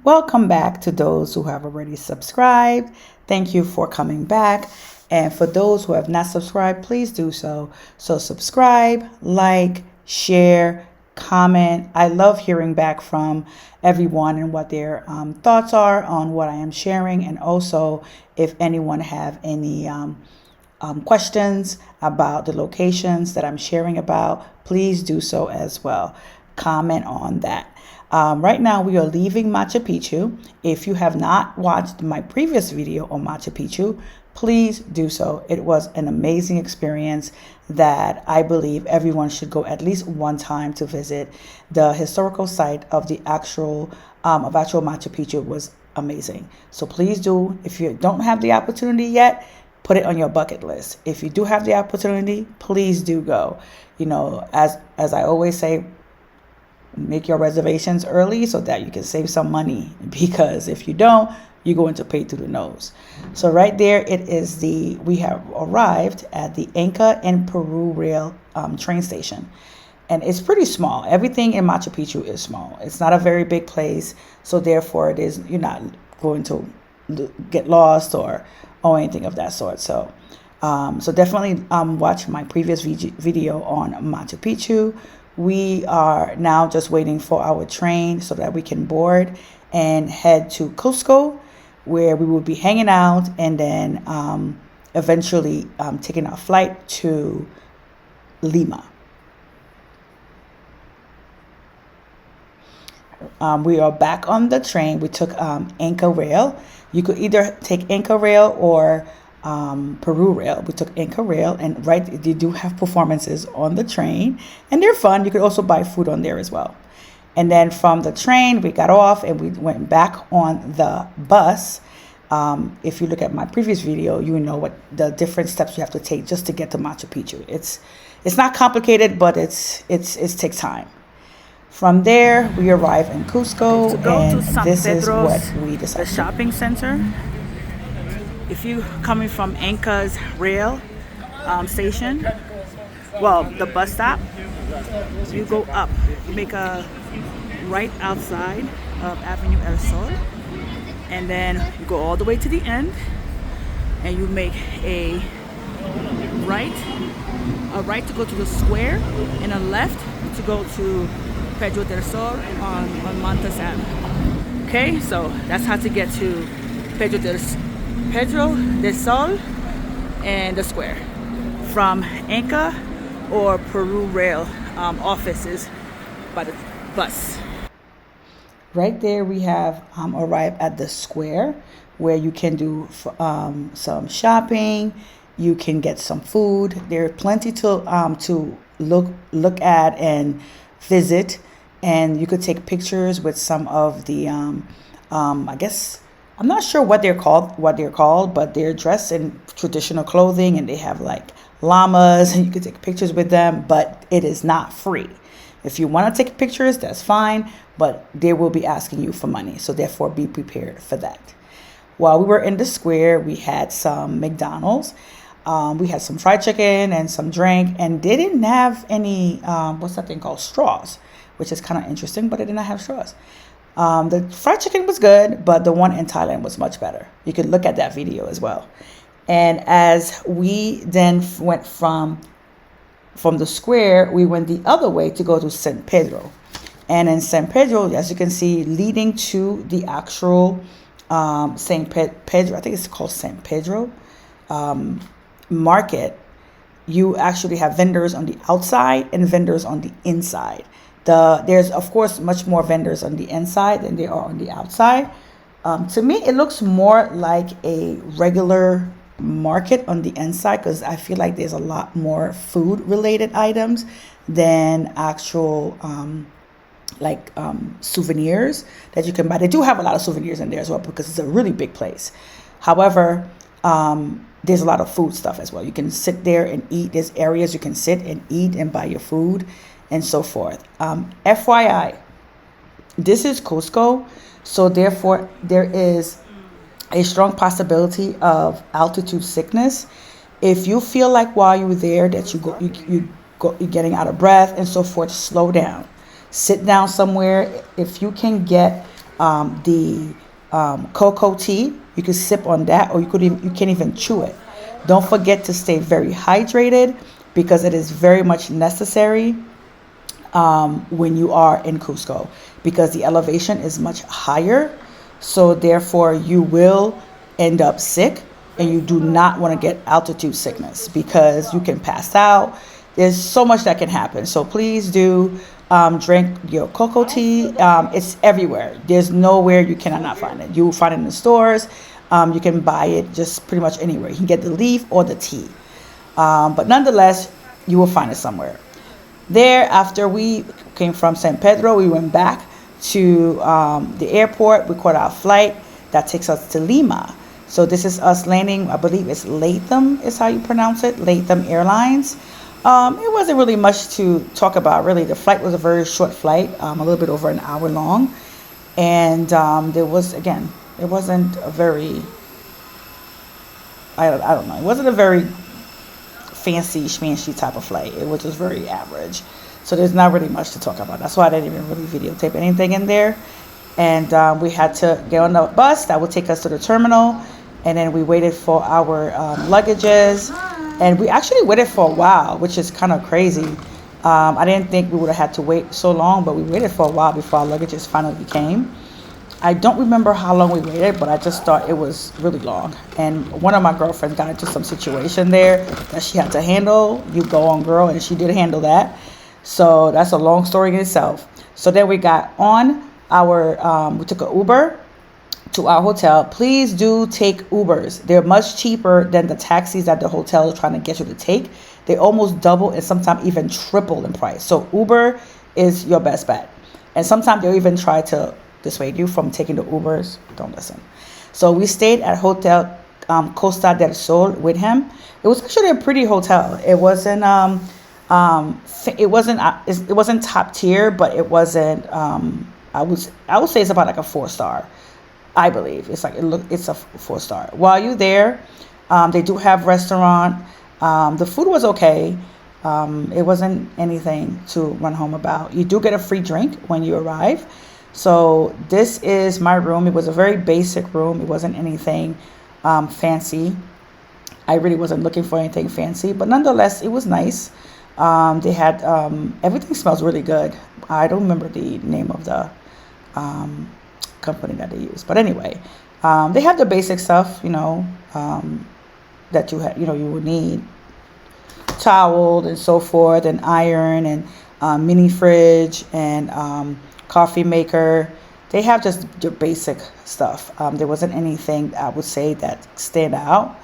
Welcome back to those who have already subscribed. Thank you for coming back. And for those who have not subscribed, please do so. So subscribe, like, share, comment. I love hearing back from everyone and what their thoughts are on what I am sharing. And also if anyone have any questions about the locations that I'm sharing about, please do so as well. Comment on that. Right now we are leaving Machu Picchu. If you have not watched my previous video on Machu Picchu, please do so. It was an amazing experience that I believe everyone should go at least one time to visit. The historical site of the actual Machu Picchu was amazing. So please do. If you don't have the opportunity yet, put it on your bucket list. If you do have the opportunity, please do go. You know, as I always say, make your reservations early so that you can save some money, because if you don't, you're going to pay through the nose. So right there, we have arrived at the Inca and Peru rail train station. And it's pretty small. Everything in Machu Picchu is small. It's not a very big place. So therefore you're not going to get lost or anything of that sort. So definitely watch my previous video on Machu Picchu. We are now just waiting for our train so that we can board and head to Cusco, where we will be hanging out, and then eventually taking our flight to Lima. We are back on the train. We took Inca Rail. You could either take Inca Rail or Peru Rail. We took Inca Rail, and they do have performances on the train, and they're fun. You could also buy food on there as well. And then from the train, we got off and we went back on the bus. If you look at my previous video, you know what the different steps you have to take just to get to Machu Picchu. It's not complicated, but it takes time. From there, we arrive in Cusco, and this is what we decided. The shopping center. If you coming from Inca's rail station, well, the bus stop, you go up, you make a right outside of Avenue El Sol, and then you go all the way to the end, and you make a right to go to the square, and a left to go to Pedro del Sol on Montes Ave. Okay, so that's how to get to Pedro del Sol and the square from Inca or Peru Rail offices by the bus. Right there we have arrived at the square, where you can do some shopping, you can get some food. There's plenty to look at and visit, and you could take pictures with some of the I guess I'm not sure what they're called, but they're dressed in traditional clothing, and they have like llamas, and you can take pictures with them, but it is not free. If you want to take pictures, that's fine, but they will be asking you for money. So therefore, be prepared for that. While we were in the square, we had some McDonald's. We had some fried chicken and some drink, and they didn't have any, what's that thing called? Straws, which is kind of interesting, but they did not have straws. The fried chicken was good, but the one in Thailand was much better. You could look at that video as well. And as we then went from the square, we went the other way to go to San Pedro. And in San Pedro, as you can see, leading to the actual San Pedro, I think it's called San Pedro market, you actually have vendors on the outside and vendors on the inside. There's, of course, much more vendors on the inside than there are on the outside. To me, it looks more like a regular market on the inside, because I feel like there's a lot more food-related items than actual souvenirs that you can buy. They do have a lot of souvenirs in there as well, because it's a really big place. However, there's a lot of food stuff as well. You can sit there and eat. There's areas you can sit and eat and buy your food and so forth. FYI, this is Cusco, so therefore there is a strong possibility of altitude sickness. If you feel like while you're there that you're getting out of breath and so forth, slow down. Sit down somewhere. If you can get The cocoa tea, you can sip on that, or you can't even chew it. Don't forget to stay very hydrated because it is very much necessary when you are in Cusco, because the elevation is much higher. So therefore you will end up sick, and you do not want to get altitude sickness because you can pass out. There's so much that can happen. So please do drink your cocoa tea. It's everywhere. There's nowhere you cannot find it. You will find it in the stores. You can buy it just pretty much anywhere. You can get the leaf or the tea. But nonetheless, you will find it somewhere. There, after we came from San Pedro, we went back to the airport. We caught our flight that takes us to Lima. So this is us landing, I believe it's Latham is how you pronounce it, Latham Airlines. It wasn't really much to talk about, really. The flight was a very short flight, a little bit over an hour long. And there was, again, it wasn't a very, I don't know, it wasn't a very fancy, schmancy type of flight. It was just very average. So there's not really much to talk about. That's why I didn't even really videotape anything in there. And we had to get on the bus that would take us to the terminal. And then we waited for our luggages. And we actually waited for a while, which is kind of crazy. I didn't think we would have had to wait so long, but we waited for a while before our luggages finally came. I don't remember how long we waited, but I just thought it was really long. And one of my girlfriends got into some situation there that she had to handle. You go on, girl, and she did handle that. So that's a long story in itself. So then we got on our, we took an Uber to our hotel. Please do take Ubers. They're much cheaper than the taxis that the hotel is trying to get you to take. They almost double and sometimes even triple in price. So Uber is your best bet. And sometimes they'll even try to dissuade you from taking the Ubers. Don't listen. So we stayed at Hotel Costa del Sol with him. It was actually a pretty hotel. It wasn't it wasn't top tier, but it wasn't I would say it's about like a 4-star. I believe it's a 4-star. While you're there, they do have restaurant. The food was okay. It wasn't anything to run home about. You do get a free drink when you arrive. So this is my room. It was a very basic room. It wasn't anything fancy. I really wasn't looking for anything fancy, but nonetheless, it was nice. They had everything smells really good. I don't remember the name of the company that they use, but anyway, they have the basic stuff, that you would need: towel and so forth, and iron, and mini fridge, and coffee maker. They have just the basic stuff. There wasn't anything I would say that stand out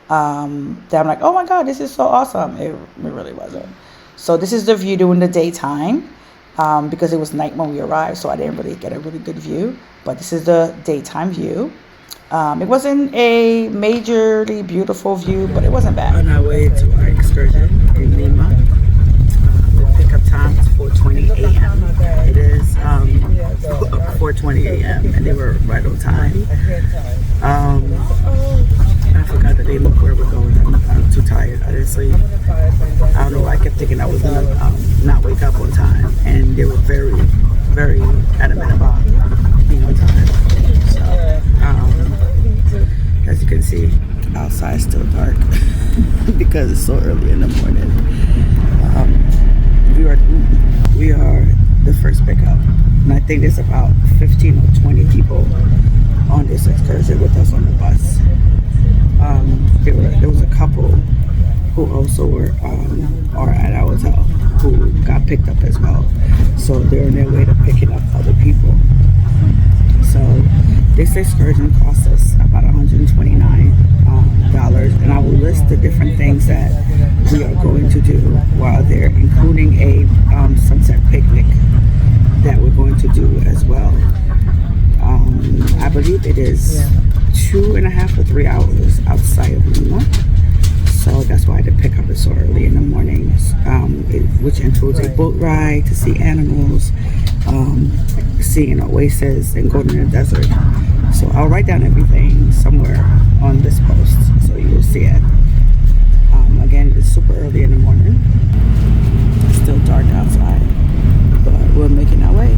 that I'm like, oh my god, this is so awesome. It really wasn't. So this is the view during the daytime, because it was night when we arrived, so I didn't really get a really good view, but this is the daytime view. It wasn't a majorly beautiful view, but it wasn't bad. On our way to our excursion in Lima. The pickup time is 4:20 a.m. It is 4:20 a.m. and they were right on time. I forgot the name of where we're going. I'm too tired. I didn't sleep. I don't know why I kept thinking I was gonna not wake up on time, and they were very, very adamant about being on time. So, as you can see, outside is still dark because it's so early in the morning. We are the first pickup, and I think there's about 15 or 20 people on this excursion with us on the bus. There was a couple who also are at our hotel who got picked up as well. So they're on their way to picking up other people. So this excursion cost us about $129, and I will list the different things that we are going to do while there, including a sunset picnic that we're going to do as well. I believe it is 2.5 or 3 hours outside of Lima. So that's why the pickup is so early in the morning, which includes a boat ride to see animals, seeing an oasis, and going in the desert. So I'll write down everything somewhere on this post so you will see it. Again, it's super early in the morning. It's still dark outside, but we're making our way.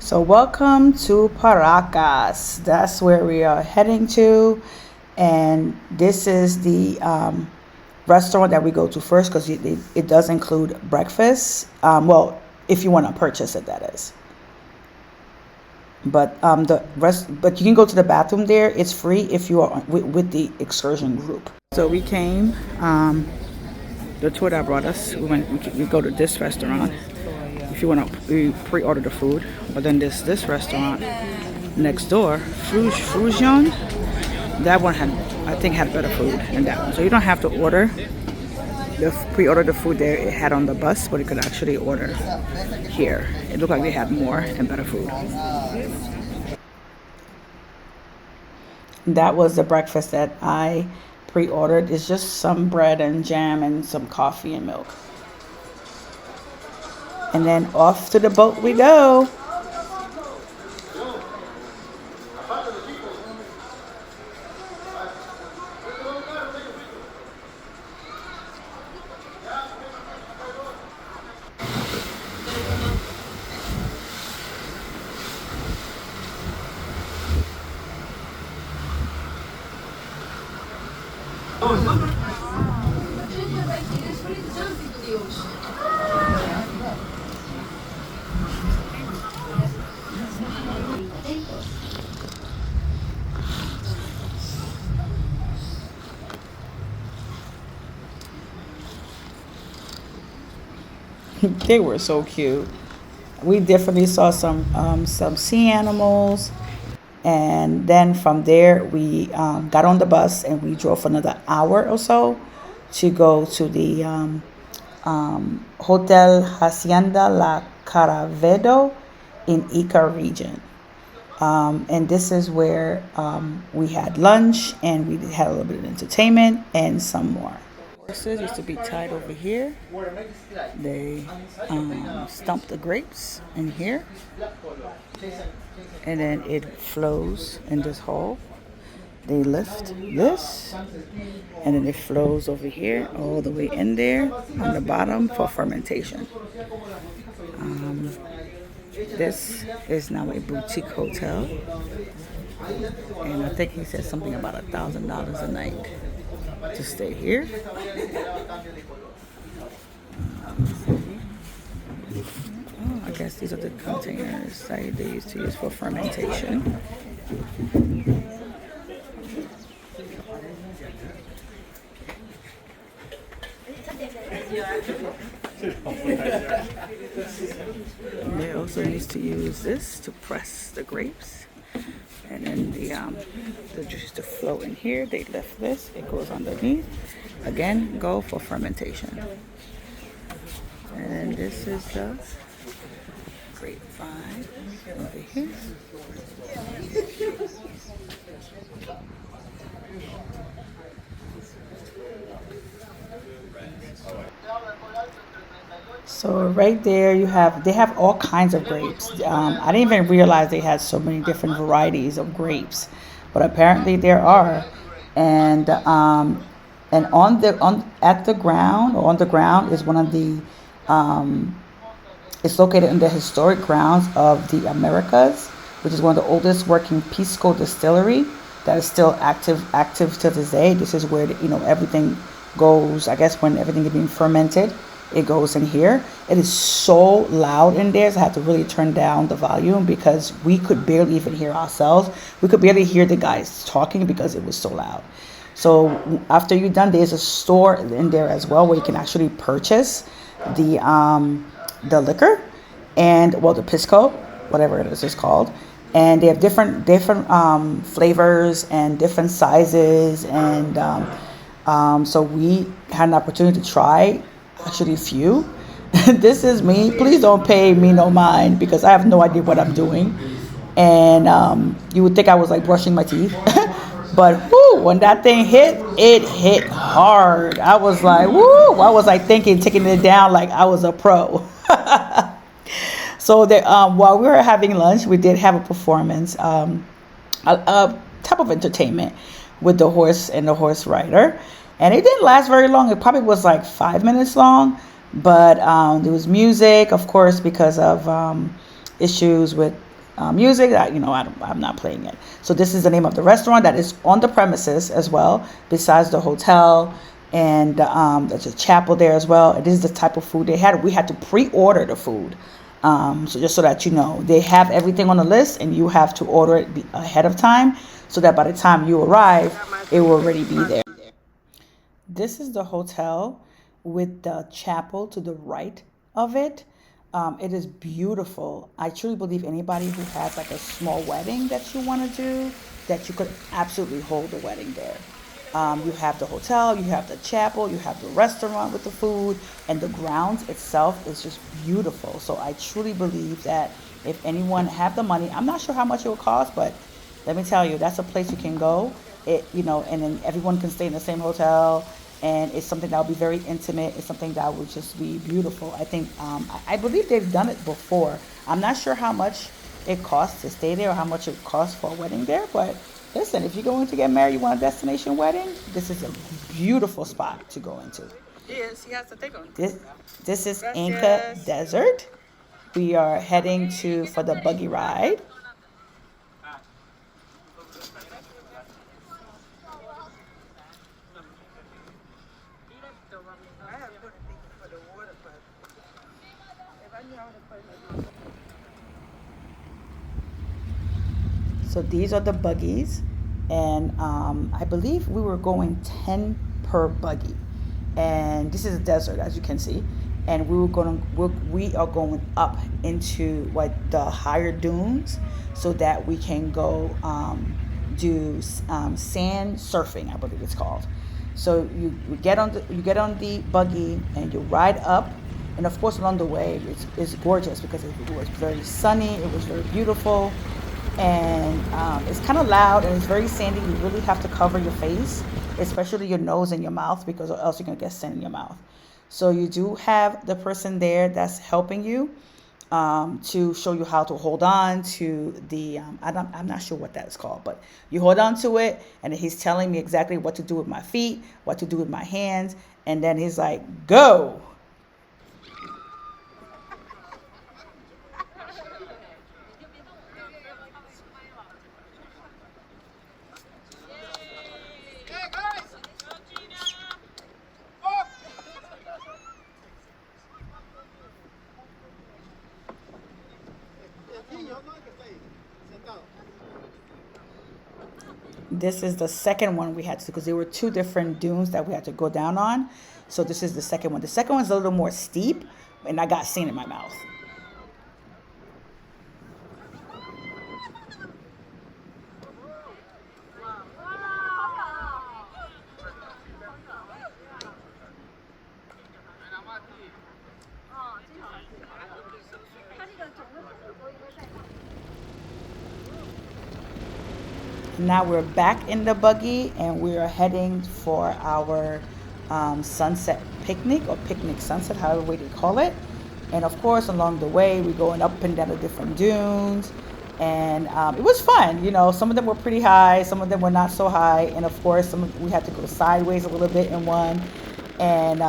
So welcome to Paracas. That's where we are heading to, and this is the restaurant that we go to first because it does include breakfast. Well, if you want to purchase it, that is. But but you can go to the bathroom there. It's free if you are with the excursion group. So we came. The tour that brought us. We go to this restaurant. If you want to, we pre-order the food. But then this restaurant next door, Fusion. That one I think had better food than that one. So you don't have to pre-order the food there. It had on the bus, but you could actually order here. It looked like they had more and better food. That was the breakfast that I pre-ordered. It's just some bread and jam and some coffee and milk. And then off to the boat we go. They were so cute. We definitely saw some sea animals, and then from there we got on the bus and we drove another hour or so to go to the Hotel Hacienda La Caravedo in Ica region. And this is where we had lunch and we had a little bit of entertainment and some more. Horses used to be tied over here. They stump the grapes in here, and then it flows in this hole. They lift this, and then it flows over here all the way in there on the bottom for fermentation. This is now a boutique hotel, and I think he said something about $1,000 a night to stay here. I guess these are the containers that they used to use for fermentation. And they also used to use this to press the grapes. And then the juice to flow in here. They lift this, it goes underneath. Again, go for fermentation. And this is the grapevine over here. So right there they have all kinds of grapes. I didn't even realize they had so many different varieties of grapes, but apparently there are. And on the ground is one of the it's located in the historic grounds of the Americas, which is one of the oldest working pisco distillery that is still active to this day. This is where everything goes. I guess when everything is being fermented, it goes in here. It is so loud in there, so I had to really turn down the volume because we could barely even hear ourselves. We could barely hear the guys talking because it was so loud. So after you're done, there's a store in there as well where you can actually purchase the liquor and the pisco, whatever it is called. And they have different flavors and different sizes, and so we had an opportunity to try actually a few. This is me. Please don't pay me no mind because I have no idea what I'm doing. And you would think I was like brushing my teeth. But whoo, when that thing hit, it hit hard. I was like, whoo. I was like taking it down like I was a pro. So while we were having lunch, we did have a performance, a type of entertainment with the horse and the horse rider. And it didn't last very long. It probably was like 5 minutes long. But there was music, of course, because of issues with music that I'm not playing it. So this is the name of the restaurant that is on the premises as well, besides the hotel, and there's a chapel there as well. It is the type of food they had. We had to pre-order the food, so just so that you know, they have everything on the list, and you have to order it ahead of time, so that by the time you arrive, it will already be there. This is the hotel with the chapel to the right of it. It is beautiful. I truly believe anybody who has like a small wedding that you want to do, that you could absolutely hold a wedding there. You have the hotel, you have the chapel, you have the restaurant with the food, and the grounds itself is just beautiful. So I truly believe that if anyone have the money, I'm not sure how much it will cost, but let me tell you, that's a place you can go. And then everyone can stay in the same hotel, and it's something that will be very intimate. It's something that will just be beautiful. I think, I believe they've done it before. I'm not sure how much it costs to stay there or how much it costs for a wedding there, but listen, if you're going to get married, you want a destination wedding, this is a beautiful spot to go into. Yes, he has to take on. This is Inca Desert. We are heading for the buggy ride. So these are the buggies, and I believe we were going 10 per buggy. And this is a desert, as you can see, and we are going up into what the higher dunes, so that we can go do sand surfing, I believe it's called. So you get on the buggy and you ride up, and of course along the way it's gorgeous because it was very sunny, it was very beautiful, and it's kind of loud and it's very sandy. You really have to cover your face, especially your nose and your mouth, because or else you're gonna get sand in your mouth. So you do have the person there that's helping you to show you how to hold on to the I'm not sure what that's called, but you hold on to it, and he's telling me exactly what to do with my feet, what to do with my hands, and then he's like, go. This is the second one we had to, because there were two different dunes that we had to go down on. So this is the second one. The second one's a little more steep, and I got sand in my mouth. Now we're back in the buggy, and we are heading for our sunset picnic, or picnic sunset, however way they call it. And of course, along the way, we're going up and down the different dunes, and it was fun. Some of them were pretty high, some of them were not so high, and of course, we had to go sideways a little bit in one. And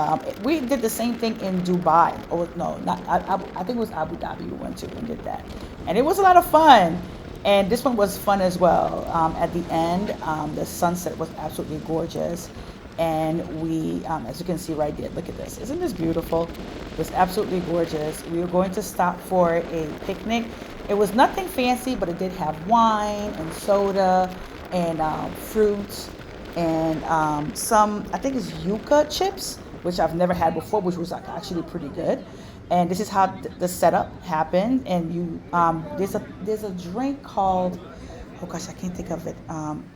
we did the same thing in Dubai. Or no, not I think it was Abu Dhabi we went to and did that, and it was a lot of fun. And this one was fun as well. At the end, the sunset was absolutely gorgeous. And we, as you can see right there, look at this. Isn't this beautiful? It was absolutely gorgeous. We were going to stop for a picnic. It was nothing fancy, but it did have wine and soda and fruits and some, I think it's yuca chips, which I've never had before, which was actually pretty good. And this is how the setup happened. And there's a drink called, oh gosh, I can't think of it.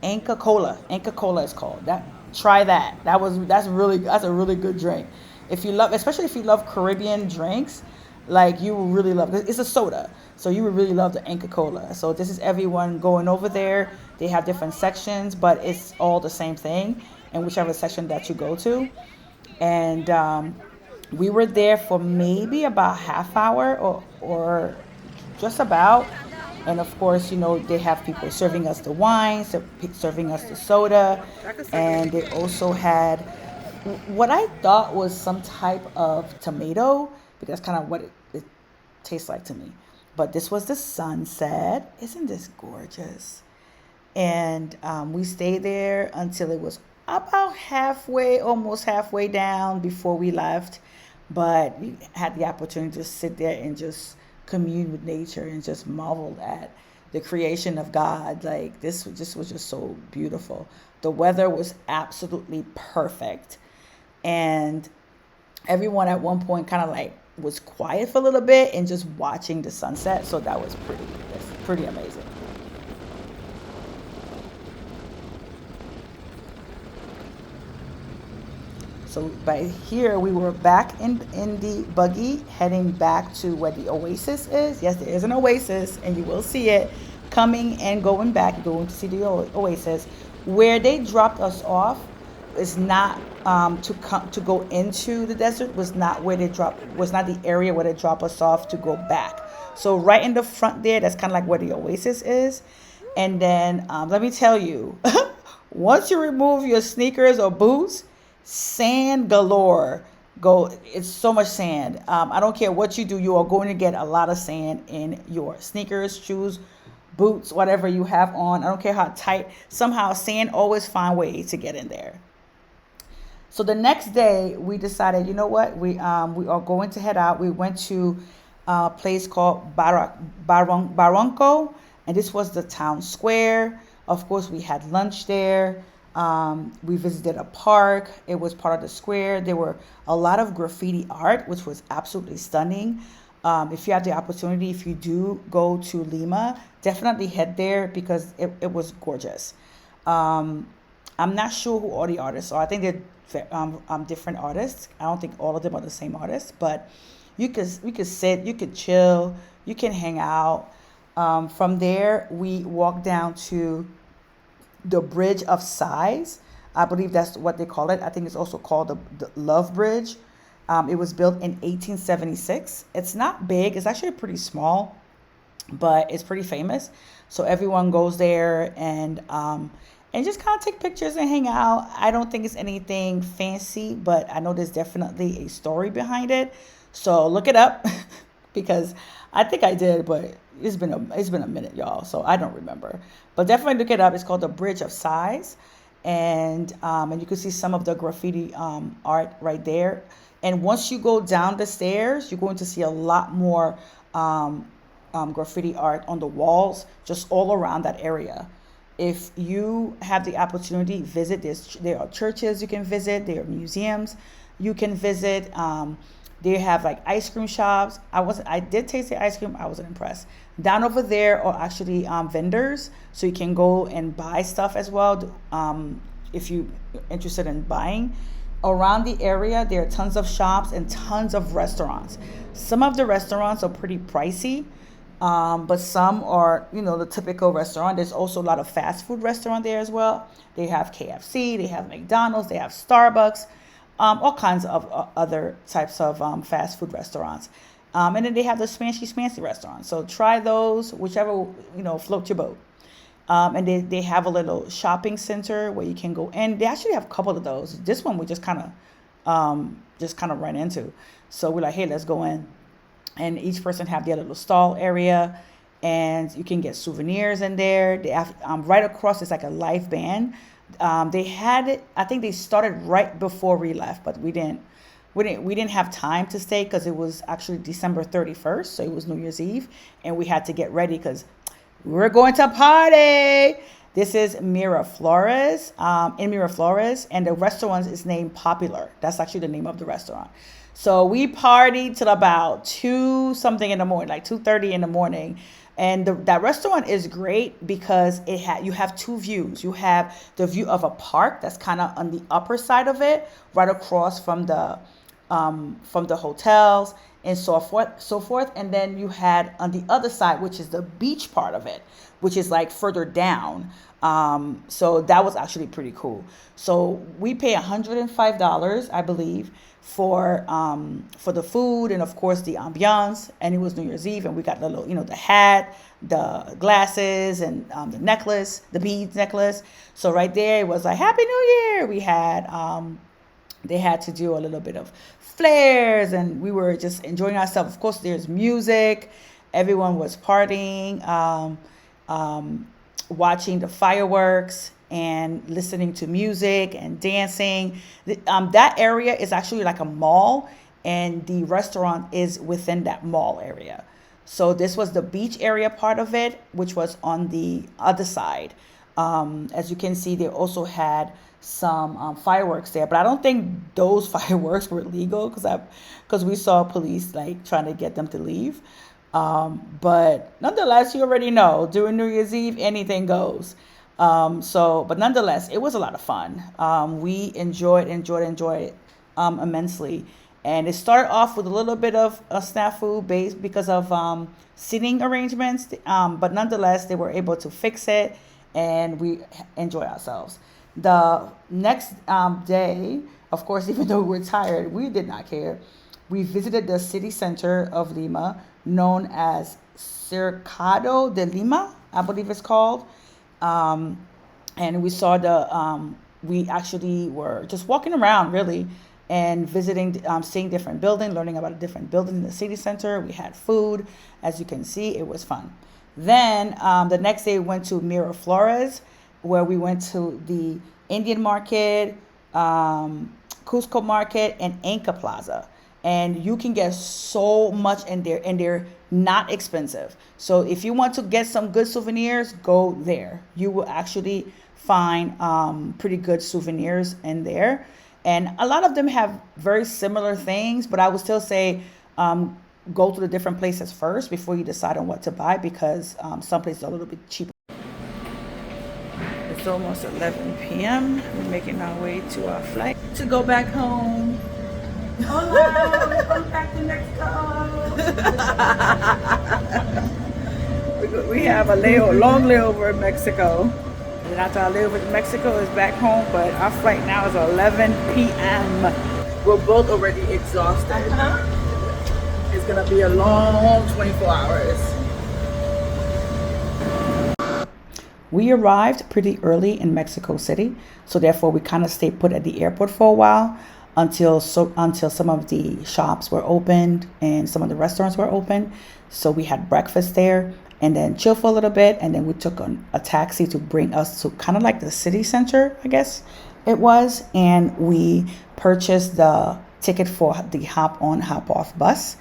Inca Cola. Inca Cola is called. Try that. That's a really good drink. If you love, especially if you love Caribbean drinks, like you will really love it. It's a soda, so you would really love the Inca Cola. So this is everyone going over there. They have different sections, but it's all the same thing in whichever section that you go to. And we were there for maybe about half hour or just about. And of course, they have people serving us the wine, serving us the soda. And they also had what I thought was some type of tomato, because that's kind of what it tastes like to me. But this was the sunset. Isn't this gorgeous? And we stayed there until it was about halfway, almost halfway down before we left. But we had the opportunity to sit there and just commune with nature and just marveled at the creation of God. Like this just was just so beautiful. The weather was absolutely perfect, and everyone at one point kind of like was quiet for a little bit and just watching the sunset. So that was pretty amazing. So by here we were back in the buggy heading back to where the oasis is. Yes, there is an oasis, and you will see it coming and going back. You're going to see the oasis. Where they dropped us off is not to come to go into the desert, was not where they dropped, was not the area where they drop us off to go back. So right in the front there, that's kind of like where the oasis is. And then let me tell you, once you remove your sneakers or boots, sand galore. It's so much sand. I don't care what you do, you are going to get a lot of sand in your sneakers, shoes, boots, whatever you have on. I don't care how tight. Somehow sand always find ways to get in there. So the next day we decided, you know what, we are going to head out. We went to a place called Barranco, and this was the town square. Of course, we had lunch there. We visited a park. It was part of the square. There were a lot of graffiti art, which was absolutely stunning. If you have the opportunity, if you do go to Lima, definitely head there because it was gorgeous. I'm not sure who all the artists are. I think they're different artists. I don't think all of them are the same artists, but you could sit, you could chill, you can hang out. From there, we walked down to the Bridge of Sighs. I believe that's what they call it. I think it's also called the Love Bridge. It was built in 1876. It's not big. It's actually pretty small, but it's pretty famous. So everyone goes there and just kind of take pictures and hang out. I don't think it's anything fancy, but I know there's definitely a story behind it. So look it up because I think I did, but it's been a minute, y'all. So I don't remember. But definitely look it up. It's called the Bridge of Sighs, and you can see some of the graffiti art right there. And once you go down the stairs, you're going to see a lot more graffiti art on the walls, just all around that area. If you have the opportunity, visit this. There are churches you can visit. There are museums you can visit. They have like ice cream shops. I did taste the ice cream. I wasn't impressed. Down over there are actually vendors, so you can go and buy stuff as well. If you're interested in buying. Around the area, there are tons of shops and tons of restaurants. Some of the restaurants are pretty pricey, but some are, the typical restaurant. There's also a lot of fast food restaurant there as well. They have KFC, they have McDonald's, they have Starbucks, all kinds of other types of fast food restaurants. And then they have the smancy restaurants. So try those, whichever, float your boat. And they have a little shopping center where you can go in. They actually have a couple of those. This one we just kind of ran into. So we're like, hey, let's go in. And each person have their little stall area, and you can get souvenirs in there. They have right across. It's like a live band. They had it. I think they started right before we left, but we didn't have time to stay because it was actually December 31st, so it was New Year's Eve, and we had to get ready because we're going to party. This is Miraflores, in Miraflores, and the restaurant is named Popular. That's actually the name of the restaurant. So we partied till about 2 something in the morning, like 2:30 in the morning. And that restaurant is great because you have 2 views. You have the view of a park that's kind of on the upper side of it, right across from the hotels and so forth. And then you had on the other side, which is the beach part of it, which is like further down. So that was actually pretty cool. So we pay $105, I believe, for the food and of course the ambiance. And it was New Year's Eve, and we got the little, the hat, the glasses, and the necklace, the beads necklace. So right there it was like Happy New Year. We had they had to do a little bit of flares, and we were just enjoying ourselves. Of course, there's music, Everyone was partying, watching the fireworks and listening to music and dancing. That area is actually like a mall, and the restaurant is within that mall area. So this was the beach area part of it, which was on the other side. As you can see, they also had some fireworks there, but I don't think those fireworks were legal because we saw police like trying to get them to leave. But nonetheless, you already know during New Year's Eve, anything goes. But nonetheless, it was a lot of fun. We enjoyed it immensely. And it started off with a little bit of a snafu base because of seating arrangements. But nonetheless, they were able to fix it and we enjoy ourselves. The next day, of course, even though we were tired, we did not care. We visited the city center of Lima, known as Cercado de Lima, I believe it's called. And we saw we actually were just walking around really and visiting, seeing different buildings, learning about a different building in the city center. We had food. As you can see, it was fun. Then the next day we went to Miraflores, where we went to the Indian market, Cusco market, and Inca Plaza. And you can get so much in there, and they're not expensive. So if you want to get some good souvenirs, go there. You will actually find pretty good souvenirs in there. And a lot of them have very similar things, but I would still say go to the different places first before you decide on what to buy, because some places are a little bit cheaper. It's almost 11 p.m. We're making our way to our flight to go back home. Hola, welcome back to Mexico. We have a long layover in Mexico. And after our layover in Mexico is back home, but our flight now is 11 p.m. We're both already exhausted. It's gonna be a long 24 hours. We arrived pretty early in Mexico City, so therefore we kind of stayed put at the airport for a while until some of the shops were opened and some of the restaurants were open. So we had breakfast there and then chill for a little bit, and then we took a taxi to bring us to kind of like the city center, I guess it was, and we purchased the ticket for the hop on hop off bus,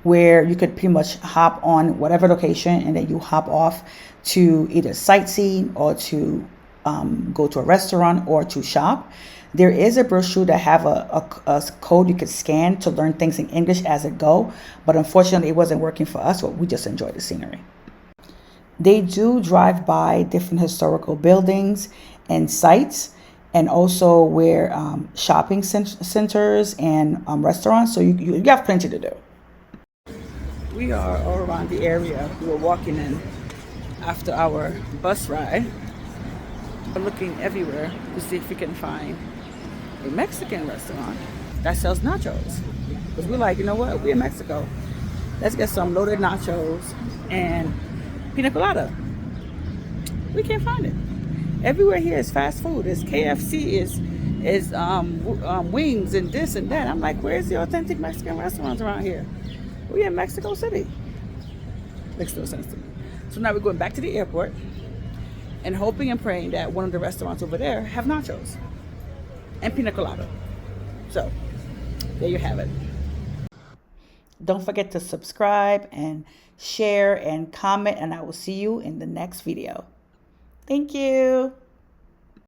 where you could pretty much hop on whatever location and then you hop off to either sightsee or to go to a restaurant or to shop. There is a brochure that have a code you could scan to learn things in English as it go, but unfortunately it wasn't working for us, so we just enjoyed the scenery. They do drive by different historical buildings and sites, and also where shopping centers and restaurants, so you have plenty to do. We are all around the area. We were walking in after our bus ride. We're looking everywhere to see if we can find a Mexican restaurant that sells nachos. Because we're like, you know what? We're in Mexico. Let's get some loaded nachos and pina colada. We can't find it. Everywhere here is fast food. It's KFC, is wings and this and that. I'm like, where's the authentic Mexican restaurants around here? We're in Mexico City. Makes no sense to me. So now we're going back to the airport and hoping and praying that one of the restaurants over there have nachos and pina colada. So there you have it. Don't forget to subscribe and share and comment, and I will see you in the next video. Thank you.